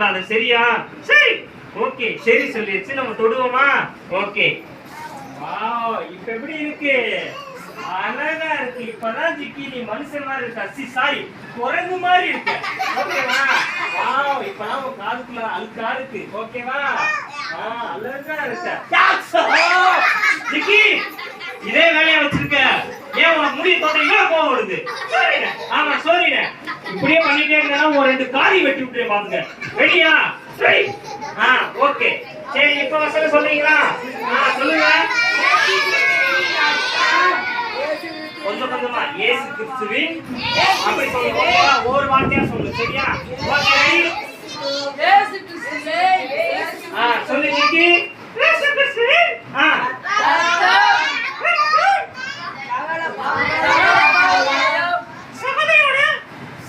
தொடாத சரியா? சரி ஓகே சரி சொல்லிடுச்சு. நம்ம தொடுவோமா? ஓகே. வாவ் இப்ப எப்படி இருக்கு? அழகா இருக்கு. இப்பதான் ஜிக்கி நீ மனுஷன் மாதிரி இருக்க. சாரி குரங்கு மாதிரி இருக்க. ஓகேவா? வாவ் இப்பதான் உன் காதுக்குள்ள அழுக்கா இருக்கு. ஓகேவா? அழகா இருக்க ஜிக்கி. இதே வேலையா வச்சிருக்க. ஏன் உனக்கு முடி தோட்டீங்களா கோவம் வருது? ஆமா சாரிண்ண. இப்படியே பண்ணிட்டே இருந்தா ஒரு 2 காரி வெட்டி விட்டுறே பாத்துக்க. ரெடியா? சரி ஓகே சரி. இப்ப வசனம் சொல்றீங்களா? சொல்லுங்க. கொஞ்சம் கொஞ்சமா இயேசு கிறிஸ்துவின் அப்படி சொல்லுங்க. ஒரு வார்த்தையா சொல்லு சரியா? Okay ready? இயேசு கிறிஸ்துவே சொல்லு ஜிக்கி. இயேசு கிறிஸ்துவின்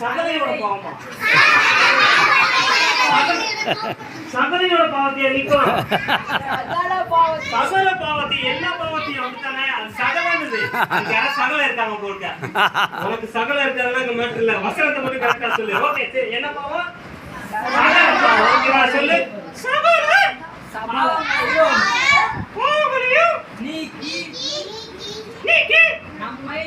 சகலையோட பாவமா? சகலையோட பாவத்தையா நீக்கும்? சகல பாவத்தை எல்லா பாவத்தையும் வந்துட்டானே அது சகலது. யாரும் சகல இருக்காங்க போட்டு உனக்கு சகல இருக்கிறதெல்லாம் இங்க மேட்டர் இல்ல. வசனத்தை மட்டும் கரெக்டா சொல்லு. ஓகே சரி என்ன பாவம்? ஓகேவா சொல்லு. சகல பாவங்களையும் நீக்கி நம்மை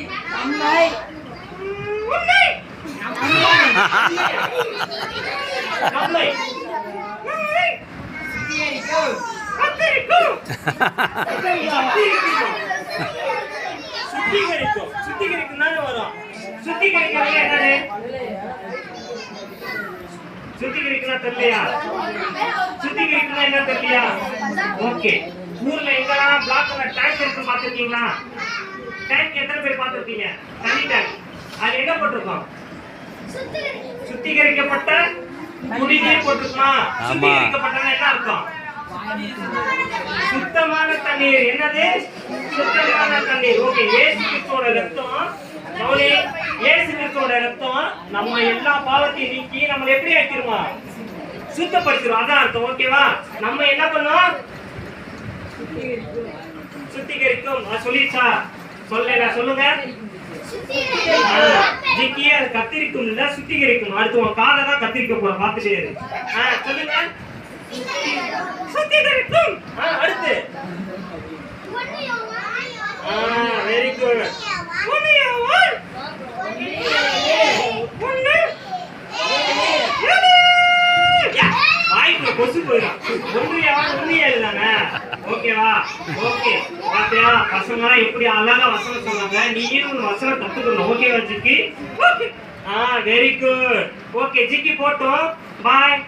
சுத்திகரிக்கணும் தெரியலையா? சுத்திகரிக்கணும் என்ன தெரியலையா? ஓகே ஊர்ல எங்கெல்லாம் பிளாக் கலர் டேங்க் இருக்கு பாத்துருக்கீங்களா? டேங்க் எத்தனை பேர் பாத்துருக்கீங்க? தனி டேங்க். அது என்ன போட்டிருக்கோம்? சுத்திகரிக்கப்பட்ட குடிநீர் போட்டிருக்கோம். சுத்திகரிக்கப்பட்டனா என்ன அர்த்தம்? சுத்தமான தண்ணீர். என்னது? சுத்தமான தண்ணீர். ஓகே இயேசு கிறிஸ்துவோட ரத்தம் இயேசு கிறிஸ்துவோட ரத்தம் நம்ம எல்லா பாவத்தையும் நீக்கி நம்ம எப்படி ஆக்கிருமா? சுத்தப்படுத்திடும். அதான் அர்த்தம். ஓகேவா? நம்ம என்ன பண்ணோம்? சுத்திகரிக்கும். சொல்லிச்சா? சொல்லல சொல்லுங்க. ஜிக்கியே அது கத்திரிக்கும் இல்ல சுத்திகரிக்கும். அடுத்து உன் காதை தான் கத்திரிக்க போற பாத்துட்டே இரு. சொல்லுங்க. சுத்திகரிக்கும். அடுத்து வெரி குட். வாய்க்கு கொசு போயிடும். ஒன்றியல் தானே? ஓகேவா? ஓகே பாத்தியா பசங்க எப்படி அழகா வசனம் சொன்னாங்க. நீயும் ஒரு வசனம் கத்துக்கணும். ஓகேவா Jikki? Okay very good. Okay Jikki போட்டோம். பாய்.